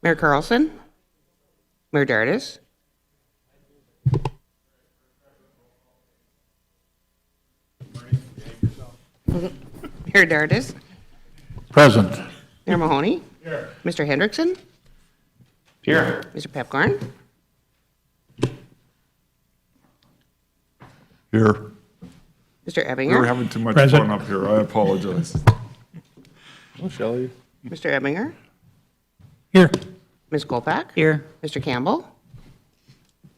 Mayor Carlson, Mayor Dardis, Mayor Dardis, Present. Mayor Mahoney, here. Mr. Hendrickson, Here. Mr. Pepcorn, Here. Mr. We're Ebinger, having too much Present. fun up here. I apologize. Oh, Shelley. Mr. Ebinger, Here. Ms. Kolpak, Here. Mr. Campbell,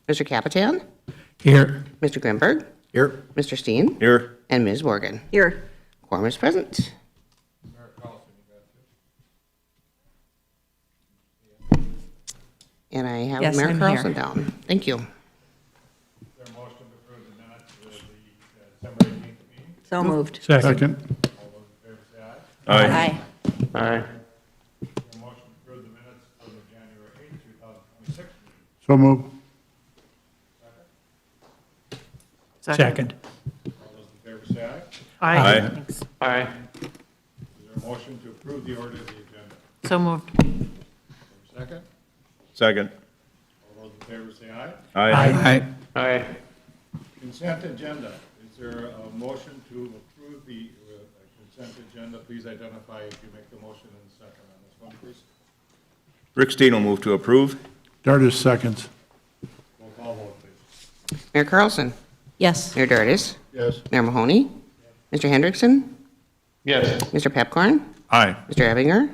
Mr. Capitan, Here. Mr. Grimberg, Here. Mr. Steen, Here. and Ms. Morgan. Here. Quorum is present. And I have Yes, Mayor I'm Carlson here. down. Thank you. So moved. Second. Aye. Aye. So move. Second. Aye. Thanks. Aye. Is there a motion to approve the order of the agenda? So moved. Second? Second. All those in favor say aye. Aye. Aye. Consent agenda. Is there a motion to approve the consent agenda? Please identify if you make the motion in a second on this one, please. Rick Steen will move to approve. Dardis seconds. Roll call vote, please. Mayor Carlson, Yes. Mayor Dardis, Yes. Mayor Mahoney, Mr. Hendrickson, Yes. Mr. Pepcorn, Aye. Mr. Ebinger,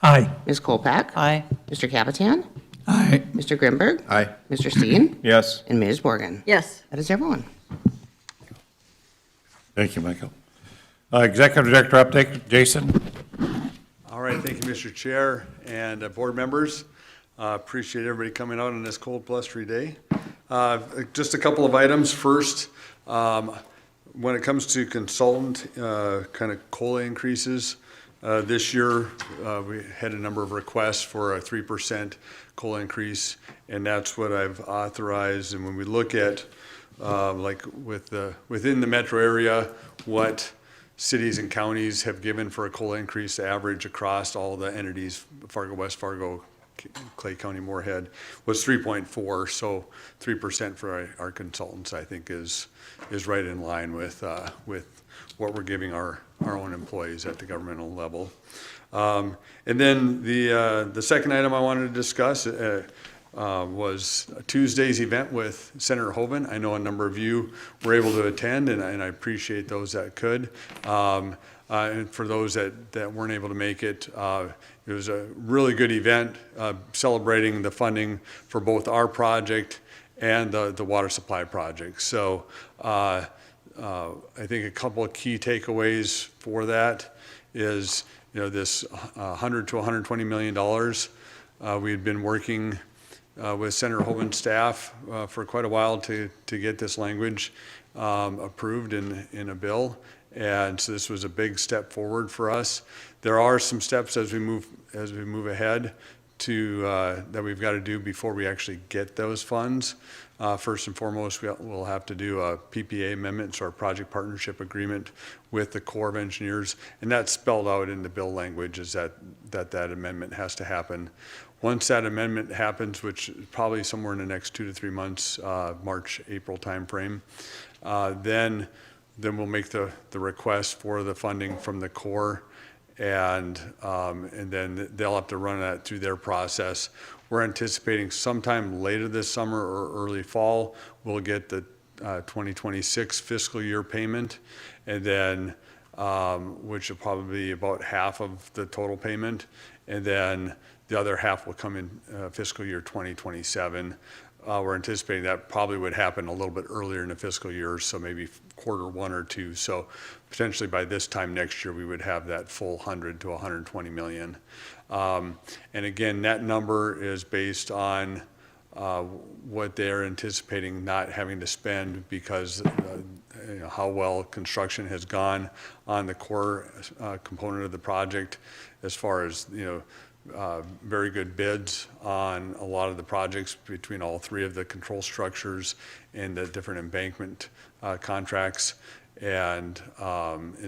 Aye. Ms. Kolpak, Aye. Mr. Capitan, Aye. Mr. Grimberg, Aye. Mr. Steen, Yes. and Ms. Morgan. Yes. That is everyone. Thank you, Michael. Executive Director update, Jason. All right, thank you, Mr. Chair and board members. Appreciate everybody coming out on this cold, blustery day. Just a couple of items. First, when it comes to consultant kind of COLA increases, this year we had a number of requests for a 3% COLA increase, and that's what I've authorized. And when we look at like within the metro area, what cities and counties have given for a COLA increase average across all the entities, Fargo, West Fargo, Clay County, Moorhead, was 3.4. So 3% for our consultants, I think, is right in line with what we're giving our own employees at the governmental level. And then the second item I wanted to discuss was Tuesday's event with Senator Hoeven. I know a number of you were able to attend, and I appreciate those that could. And for those that weren't able to make it, it was a really good event celebrating the funding for both our project and the water supply project. So I think a couple of key takeaways for that is, this $100 to $120 million. We had been working with Senator Hoeven's staff for quite a while to get this language approved in a bill. And so this was a big step forward for us. There are some steps as we move ahead to that we've got to do before we actually get those funds. First and foremost, we'll have to do a PPA amendment, so our project partnership agreement with the Corps of Engineers, and that's spelled out in the bill language is that amendment has to happen. Once that amendment happens, which is probably somewhere in the next 2 to 3 months, March, April timeframe, then we'll make the request for the funding from the Corps, and then they'll have to run that through their process. We're anticipating sometime later this summer or early fall, we'll get the 2026 fiscal year payment, and then which will probably be about half of the total payment, and then the other half will come in fiscal year 2027. We're anticipating that probably would happen a little bit earlier in the fiscal year, so maybe Q1 or 2. So potentially by this time next year, we would have that full 100 to 120 million. And again, that number is based on what they're anticipating not having to spend because how well construction has gone on the core component of the project, as far as very good bids on a lot of the projects between all three of the control structures and the different embankment contracts. And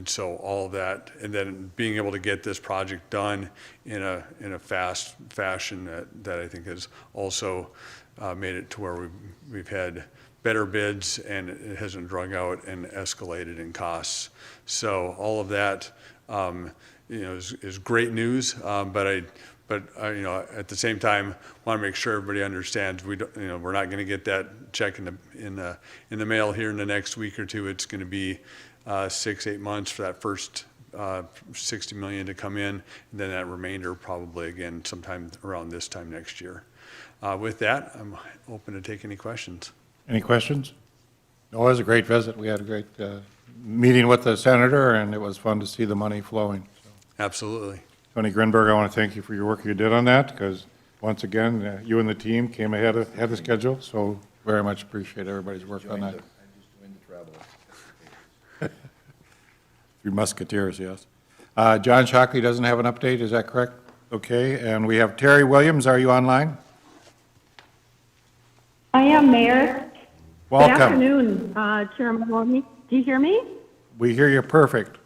so all of that, and then being able to get this project done in a fast fashion that I think has also made it to where we've had better bids and it hasn't drug out and escalated in costs. So all of that, is great news. But at the same time, want to make sure everybody understands we're not going to get that check in the mail here in the next week or two. It's going to be 6-8 months for that first $60 million to come in, and then that remainder probably again sometime around this time next year. With that, I'm open to take any questions. Any questions? No, it was a great visit. We had a great meeting with the senator, and it was fun to see the money flowing. So, Absolutely. Tony Grinberg, I want to thank you for your work you did on that, because once again, you and the team came ahead of schedule, so very much appreciate everybody's work on that. Three Musketeers, yes. John Shockley doesn't have an update, is that correct? Okay, and we have Terry Williams. Are you online? I am, Mayor. Welcome. Good afternoon, Chairman Mahoney. Do you hear me? We hear you perfect.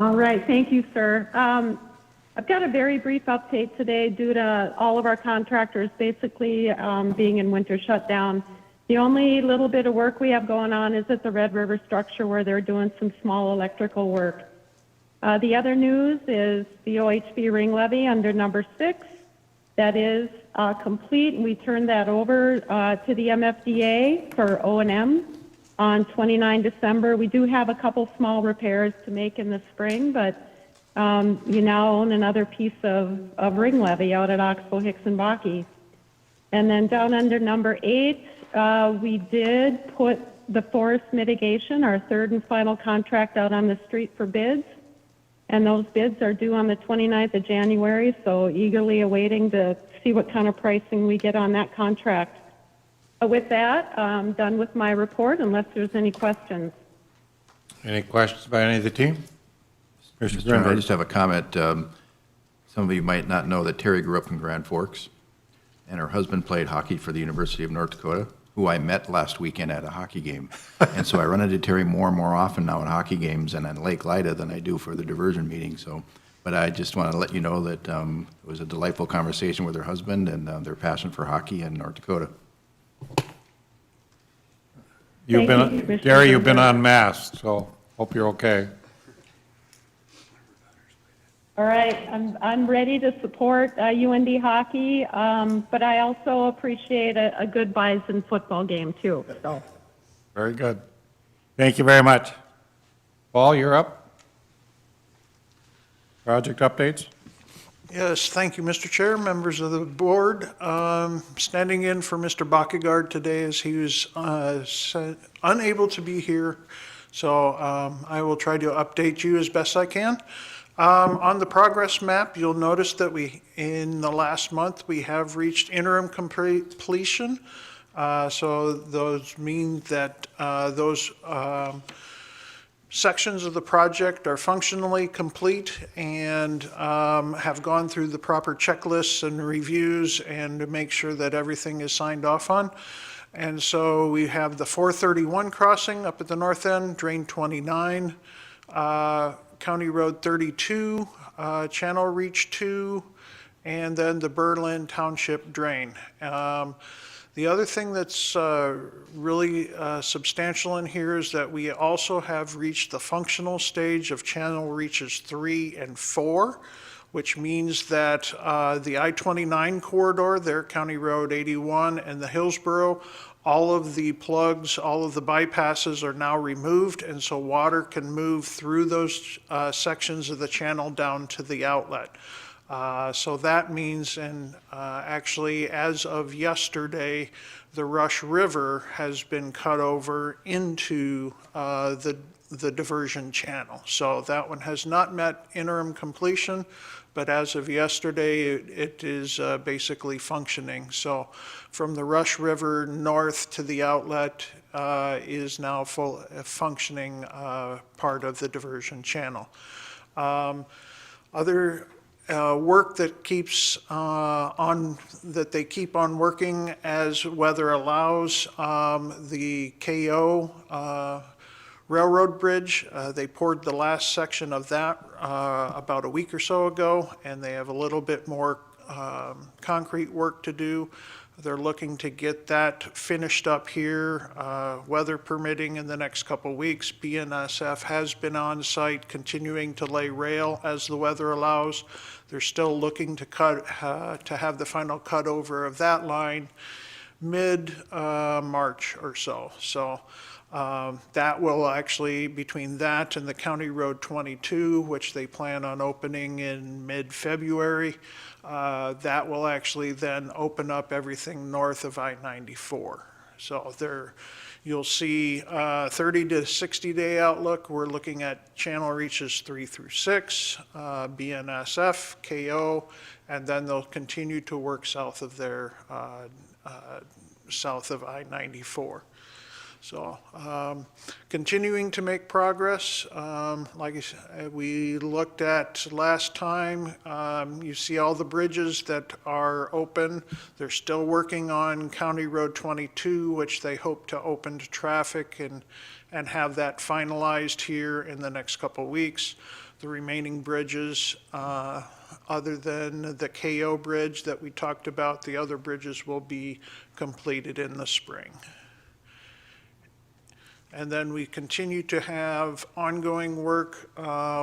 All right, thank you, sir. I've got a very brief update today due to all of our contractors basically being in winter shutdown. The only little bit of work we have going on is at the Red River structure where they're doing some small electrical work. The other news is the OHV ring levy under number 6. That is complete, and we turned that over to the MFDA for O&M on 29 December. We do have a couple small repairs to make in the spring, but you now own another piece of ring levy out at Oxbow, Hicks, and Bakke. And then down under number 8, we did put the forest mitigation, our third and final contract, out on the street for bids. And those bids are due on the 29th of January, so eagerly awaiting to see what kind of pricing we get on that contract. With that, I'm done with my report unless there's any questions. Any questions by any of the team? Mr. Chairman, I just have a comment. Some of you might not know that Terry grew up in Grand Forks, and her husband played hockey for the University of North Dakota, who I met last weekend at a hockey game. And so I run into Terry more and more often now at hockey games and on Lake Lida than I do for the diversion meeting. So, but I just want to let you know that it was a delightful conversation with her husband and their passion for hockey in North Dakota. Terry, you've been unmasked, so hope you're okay. All right, I'm ready to support UND hockey, but I also appreciate a good Bison football game too. So. Very good. Thank you very much. Paul, you're up. Project updates? Yes, thank you, Mr. Chair, members of the board. Standing in for Mr. Bakkegaard today as he was unable to be here. So I will try to update you as best I can. On the progress map, you'll notice that in the last month, we have reached interim completion. So those mean that those sections of the project are functionally complete and have gone through the proper checklists and reviews and to make sure that everything is signed off on. And so we have the 431 crossing up at the north end, Drain 29, County Road 32, Channel Reach 2, and then the Berlin Township Drain. The other thing that's really substantial in here is that we also have reached the functional stage of Channel Reaches 3 and 4, which means that the I-29 corridor there, County Road 81 and the Hillsborough, all of the plugs, all of the bypasses are now removed, and so water can move through those sections of the channel down to the outlet. So that means, and actually as of yesterday, the Rush River has been cut over into the diversion channel. So that one has not met interim completion, but as of yesterday, it is basically functioning. So from the Rush River north to the outlet is now full functioning part of the diversion channel. Other work that keeps that they keep on working as weather allows, the KO Railroad Bridge. They poured the last section of that about a week or so ago, and they have a little bit more concrete work to do. They're looking to get that finished up here, weather permitting, in the next couple weeks. BNSF has been on site continuing to lay rail as the weather allows. They're still looking to have the final cutover of that line mid-March or so. So that will actually, between that and the County Road 22, which they plan on opening in mid-February, that will actually then open up everything north of I-94. So there, you'll see 30 to 60 day outlook. We're looking at channel reaches 3 through 6, BNSF, KO, and then they'll continue to work south of there, south of I-94. So continuing to make progress. Like I said, we looked at last time, you see all the bridges that are open. They're still working on County Road 22, which they hope to open to traffic and have that finalized here in the next couple of weeks. The remaining bridges, other than the KO bridge that we talked about, the other bridges will be completed in the spring. And then we continue to have ongoing work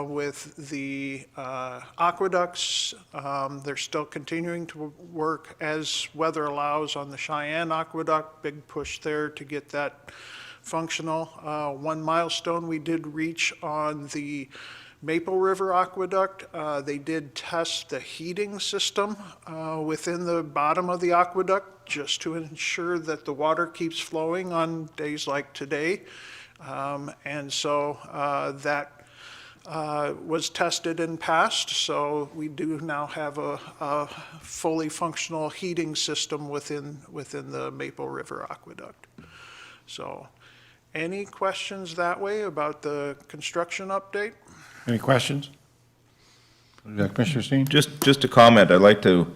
with the aqueducts. They're still continuing to work as weather allows on the Cheyenne Aqueduct. Big push there to get that functional. One milestone we did reach on the Maple River Aqueduct. They did test the heating system within the bottom of the aqueduct just to ensure that the water keeps flowing on days like today. And so that was tested and passed. So we do now have a fully functional heating system within the Maple River Aqueduct. So any questions that way about the construction update? Any questions? Commissioner Steen? Just a comment, I'd like to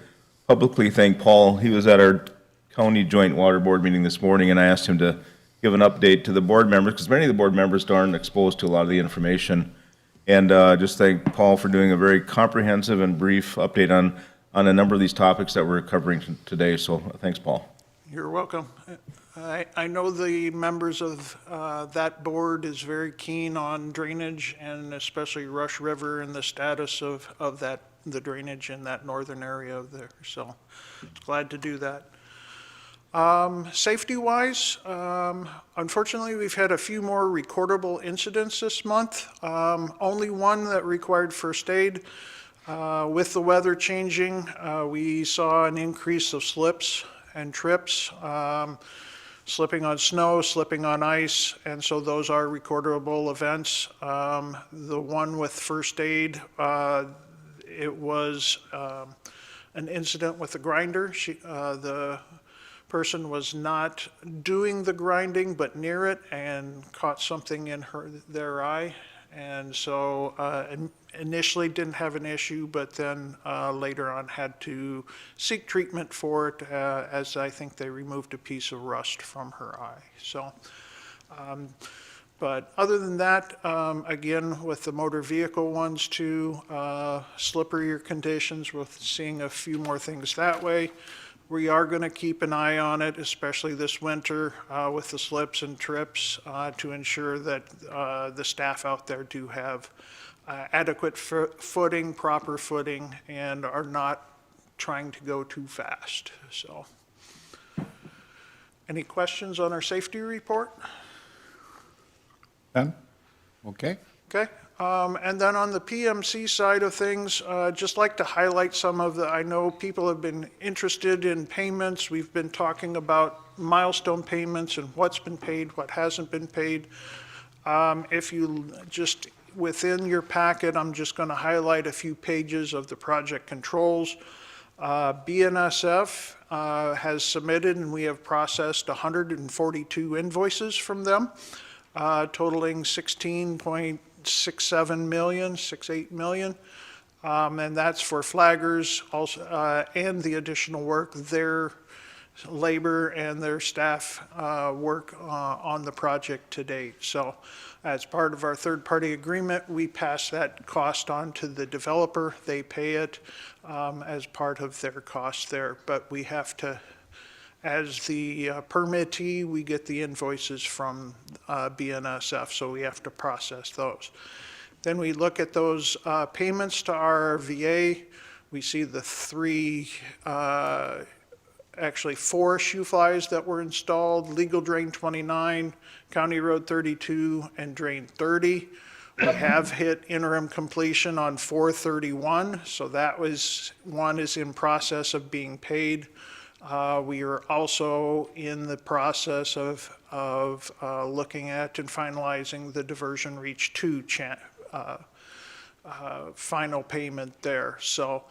publicly thank Paul. He was at our county joint water board meeting this morning, and I asked him to give an update to the board members, because many of the board members aren't exposed to a lot of the information. And just thank Paul for doing a very comprehensive and brief update on a number of these topics that we're covering today. So thanks, Paul. You're welcome. I know the members of that board is very keen on drainage, and especially Rush River and the status of that, the drainage in that northern area of there. So glad to do that. Safety-wise, unfortunately, we've had a few more recordable incidents this month. Only one that required first aid. With the weather changing, we saw an increase of slips and trips, slipping on snow, slipping on ice, and so those are recordable events. The one with first aid, it was an incident with the grinder. The person was not doing the grinding but near it and caught something in their eye, and so initially didn't have an issue, but then later on had to seek treatment for it, as I think they removed a piece of rust from her eye. So but other than that, again, with the motor vehicle ones too, slipperier conditions, we're seeing a few more things that way. We are going to keep an eye on it, especially this winter with the slips and trips, to ensure that the staff out there do have adequate footing, proper footing, and are not trying to go too fast. So, any questions on our safety report? None? Okay. Okay. And then on the PMC side of things, just like to highlight some of the, I know people have been interested in payments. We've been talking about milestone payments and what's been paid, what hasn't been paid. If you just, within your packet, I'm just going to highlight a few pages of the project controls. BNSF has submitted, and we have processed 142 invoices from them, totaling 16.67 million, 68 million. And that's for flaggers also, and the additional work they're labor and their staff work on the project to date. So as part of our third-party agreement, we pass that cost on to the developer. They pay it as part of their cost there, but we have to, as the permittee, we get the invoices from BNSF, so we have to process those. Then we look at those payments to RRVA. We see the actually four shoe flies that were installed: legal drain 29, County Road 32, and drain 30. We have hit interim completion on 431, so that was, one is in process of being paid. We are also in the process of looking at and finalizing the Diversion Reach 2 final payment there. So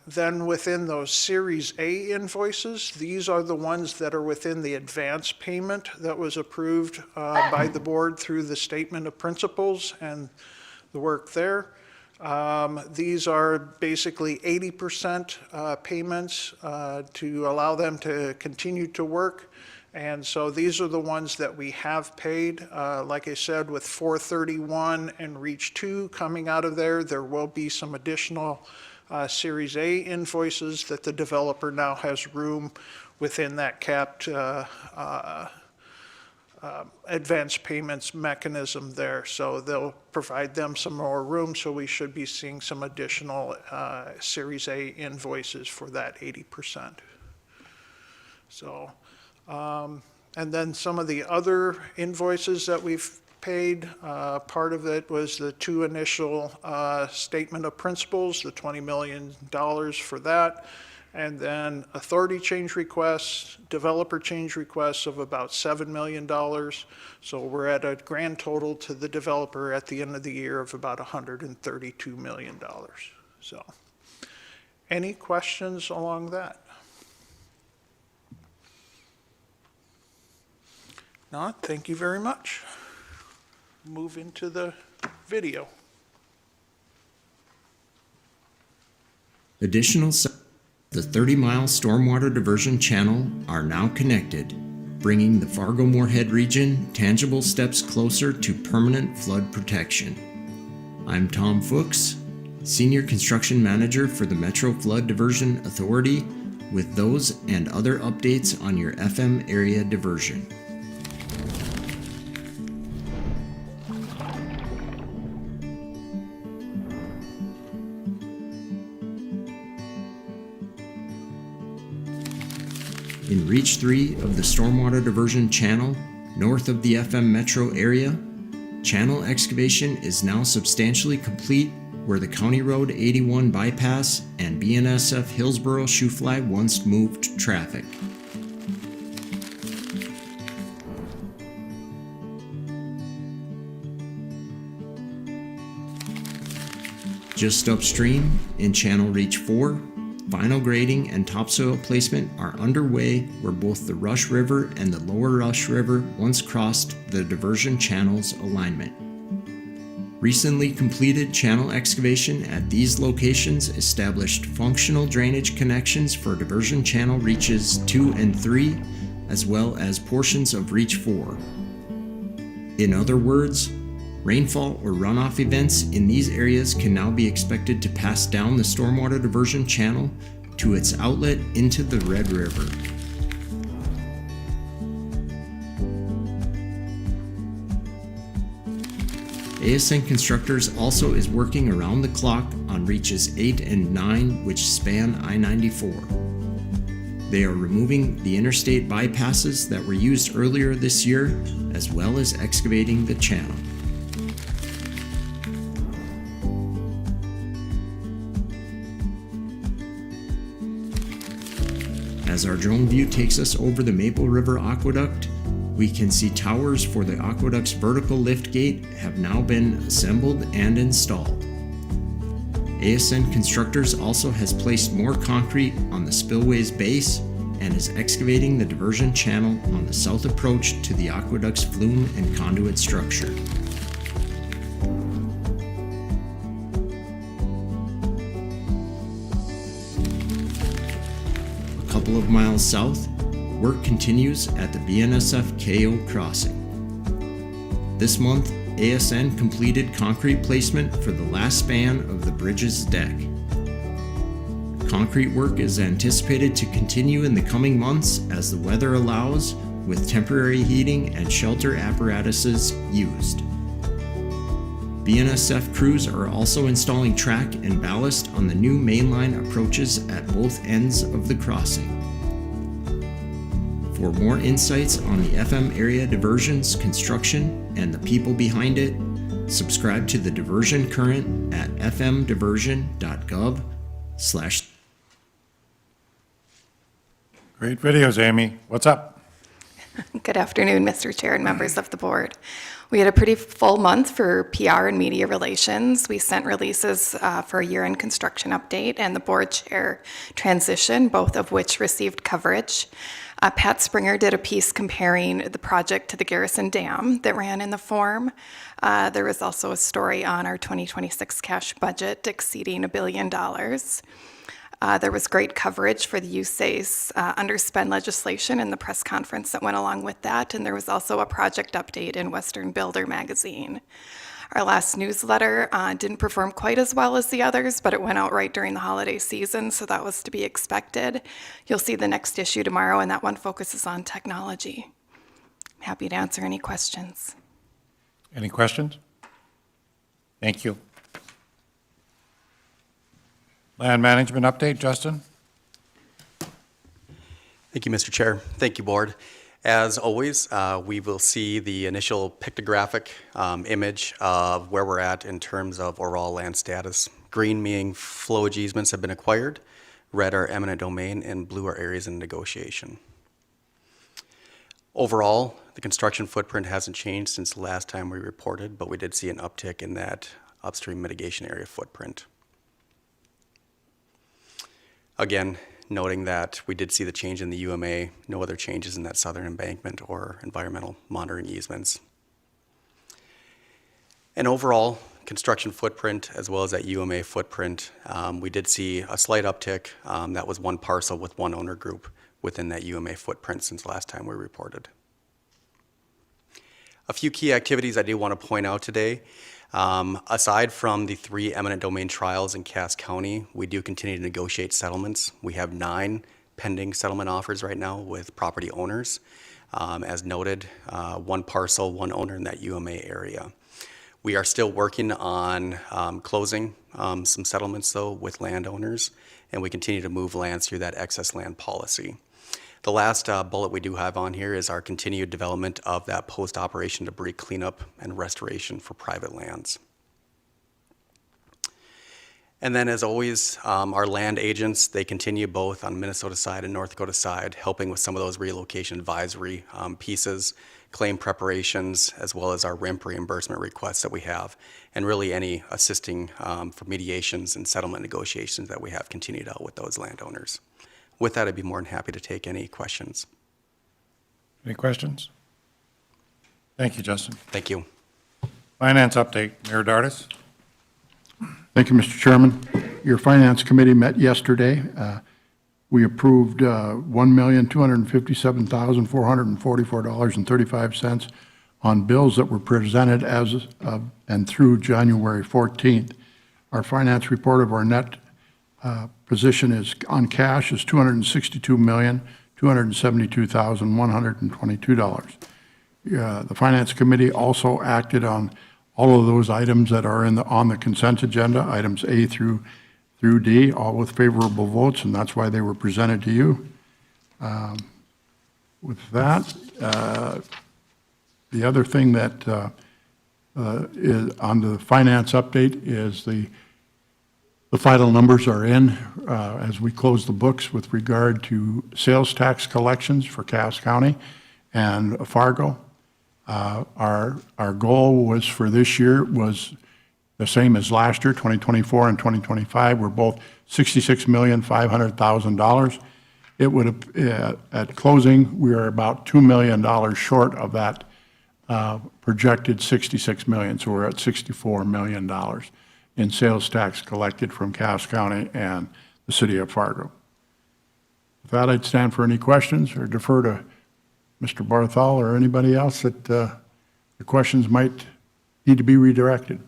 then within those Series A invoices, these are the ones that are within the advance payment that was approved by the board through the statement of principles and the work there. These are basically 80% payments to allow them to continue to work. And so these are the ones that we have paid. Like I said, with 431 and Reach 2 coming out of there, there will be some additional Series A invoices that the developer now has room within that capped advance payments mechanism there. So they'll provide them some more room, so we should be seeing some additional Series A invoices for that 80%. So, and then some of the other invoices that we've paid, part of it was the two initial statement of principles, the $20 million for that. And then authority change requests, developer change requests of about $7 million. So we're at a grand total to the developer at the end of the year of about $132 million. So any questions along that? Not, thank you very much. Move into the video. Additional the 30-mile stormwater diversion channel are now connected, bringing the Fargo-Moorhead region tangible steps closer to permanent flood protection. I'm Tom Fuchs, Senior Construction Manager for the Metro Flood Diversion Authority, with those and other updates on your FM area diversion. In Reach 3 of the Stormwater Diversion Channel, north of the FM metro area, channel excavation is now substantially complete where the County Road 81 bypass and BNSF Hillsboro Shoofly once moved traffic. Just upstream, in Channel Reach 4, final grading and topsoil placement are underway where both the Rush River and the Lower Rush River once crossed the diversion channel's alignment. Recently completed channel excavation at these locations established functional drainage connections for diversion channel reaches 2 and 3, as well as portions of Reach 4. In other words, rainfall or runoff events in these areas can now be expected to pass down the stormwater diversion channel to its outlet into the Red River. ASN Constructors also is working around the clock on reaches 8 and 9, which span I-94. They are removing the interstate bypasses that were used earlier this year, as well as excavating the channel. As our drone view takes us over the Maple River Aqueduct, we can see towers for the aqueduct's vertical lift gate have now been assembled and installed. ASN Constructors also has placed more concrete on the spillway's base and is excavating the diversion channel on the south approach to the aqueduct's flume and conduit structure. couple of miles south, work continues at the BNSF KO crossing. This month, ASN completed concrete placement for the last span of the bridge's deck. Concrete work is anticipated to continue in the coming months as the weather allows, with temporary heating and shelter apparatuses used. BNSF crews are also installing track and ballast on the new mainline approaches at both ends of the crossing. For more insights on the FM area diversions construction and the people behind it, subscribe to the Diversion Current at fmdiversion.gov/. Great videos, Amy. What's up? Good afternoon, Mr. Chair and members of the board. We had a pretty full month for PR and media relations. We sent releases for a year-end construction update and the board chair transition, both of which received coverage. Pat Springer did a piece comparing the project to the Garrison Dam that ran in the Forum. There was also a story on our 2026 cash budget exceeding $1 billion. There was great coverage for the USACE underspend legislation and the press conference that went along with that, and there was also a project update in Western Builder magazine. Our last newsletter didn't perform quite as well as the others, but it went out right during the holiday season, so that was to be expected. You'll see the next issue tomorrow, and that one focuses on technology. I'm happy to answer any questions. Any questions? Thank you. Land management update, Justin? Thank you, Mr. Chair. Thank you, Board. As always, we will see the initial pictographic image of where we're at in terms of overall land status. Green meaning flowage easements have been acquired, red are eminent domain, and blue are areas in negotiation. Overall, the construction footprint hasn't changed since the last time we reported, but we did see an uptick in that upstream mitigation area footprint. Again, noting that we did see the change in the UMA, no other changes in that southern embankment or environmental monitoring easements. And overall, construction footprint as well as that UMA footprint, we did see a slight uptick. That was one parcel with one owner group within that UMA footprint since the last time we reported. A few key activities I do want to point out today. Aside from the 3 eminent domain trials in Cass County, we do continue to negotiate settlements. We have 9 pending settlement offers right now with property owners. As noted, one parcel, one owner in that UMA area. We are still working on closing some settlements though with landowners, and we continue to move lands through that excess land policy. The last bullet we do have on here is our continued development of that post-operation debris cleanup and restoration for private lands. And then as always, our land agents, they continue both on Minnesota side and North Dakota side, helping with some of those relocation advisory pieces, claim preparations, as well as our RIMP reimbursement requests that we have, and really any assisting for mediations and settlement negotiations that we have continued out with those landowners. With that, I'd be more than happy to take any questions. Any questions? Thank you, Justin. Thank you. Finance update, Mayor Dardis. Thank you, Mr. Chairman. Your Finance Committee met yesterday. We approved $1,257,444.35 on bills that were presented as of and through January 14th. Our finance report of our net position is on cash is $262,272,122. The Finance Committee also acted on all of those items that are on the consent agenda, items A through D, all with favorable votes, and that's why they were presented to you. With that, the other thing that is on the finance update is the final numbers are in as we close the books with regard to sales tax collections for Cass County and Fargo. Our goal was for this year was the same as last year, 2024 and 2025. We're both $66,500,000. It would at closing we are about $2 million short of that projected $66 million. So we're at $64 million in sales tax collected from Cass County and the city of Fargo. With that, I'd stand for any questions or defer to Mr. Barthol or anybody else that the questions might need to be redirected.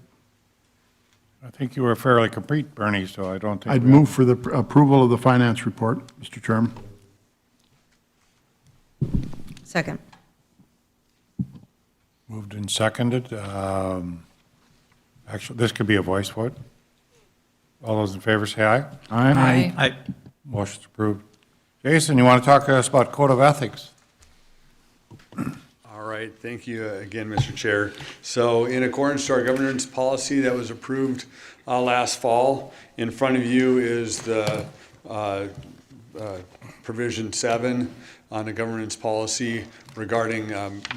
I think you were fairly complete, Bernie, so I don't think. I'd move for the approval of the finance report, Mr. Chairman. Second. Moved and seconded. Actually, this could be a voice vote. All those in favor say aye. Aye. Motion's approved. Jason, you want to talk to us about code of ethics? All right, thank you again, Mr. Chair. So in accordance to our governance policy that was approved last fall, in front of you is the provision 7 on the governance policy regarding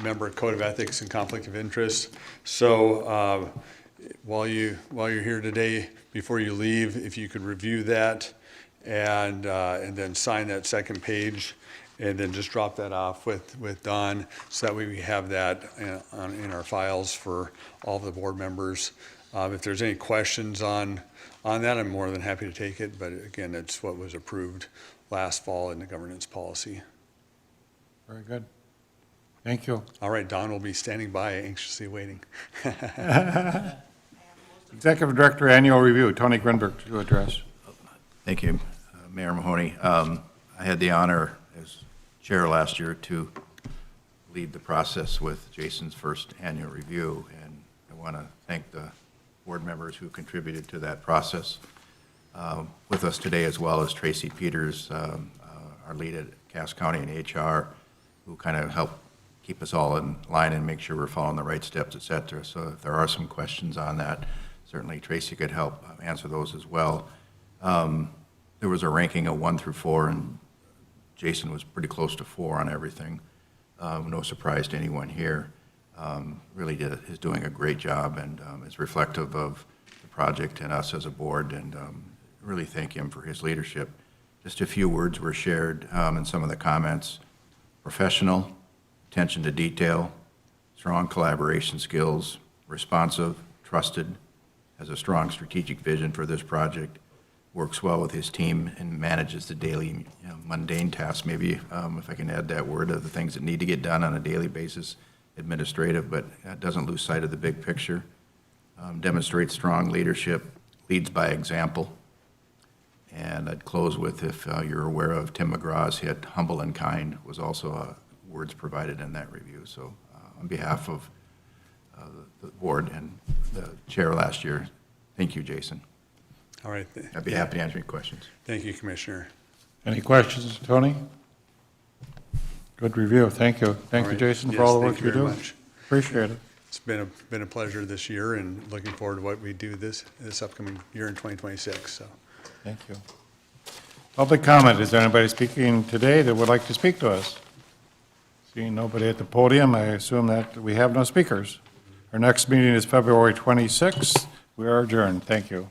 member code of ethics and conflict of interest. So while you're here today, before you leave, if you could review that and then sign that second page, and then just drop that off with Don, so that way we have that in our files for all the board members. If there's any questions on that, I'm more than happy to take it, but again, it's what was approved last fall in the governance policy. Very good. Thank you. All right, Don will be standing by, anxiously waiting. Executive Director Annual Review, Tony Grinberg to address. Thank you, Mayor Mahoney. I had the honor as chair last year to lead the process with Jason's first annual review, and I want to thank the board members who contributed to that process. With us today, as well as Tracy Peters, our lead at Cass County and HR, who kind of helped keep us all in line and make sure we're following the right steps, et cetera. So if there are some questions on that, certainly Tracy could help answer those as well. There was a ranking of 1 through 4, and Jason was pretty close to 4 on everything. No surprise to anyone here. Really is doing a great job, and is reflective of the project and us as a board, and really thank him for his leadership. Just a few words were shared in some of the comments. Professional, attention to detail, strong collaboration skills, responsive, trusted, has a strong strategic vision for this project, works well with his team, and manages the daily mundane tasks, maybe if I can add that word, of the things that need to get done on a daily basis, administrative, but doesn't lose sight of the big picture. Demonstrates strong leadership, leads by example. And I'd close with, if you're aware of Tim McGraw's hit, Humble and Kind, was also words provided in that review. So on behalf of the board and the chair last year, thank you, Jason. All right. I'd be happy to answer any questions. Thank you, Commissioner. Any questions, Tony? Good review. Thank you. Thank All you, right. Jason, for Yes, all the thank work you you do. very much. Appreciate it. It's been a pleasure this year, and looking forward to what we do this upcoming year in 2026. So, Thank you. Public comment. Is there anybody speaking today that would like to speak to us? Seeing nobody at the podium, I assume that we have no speakers. Our next meeting is February 26th. We are adjourned. Thank you.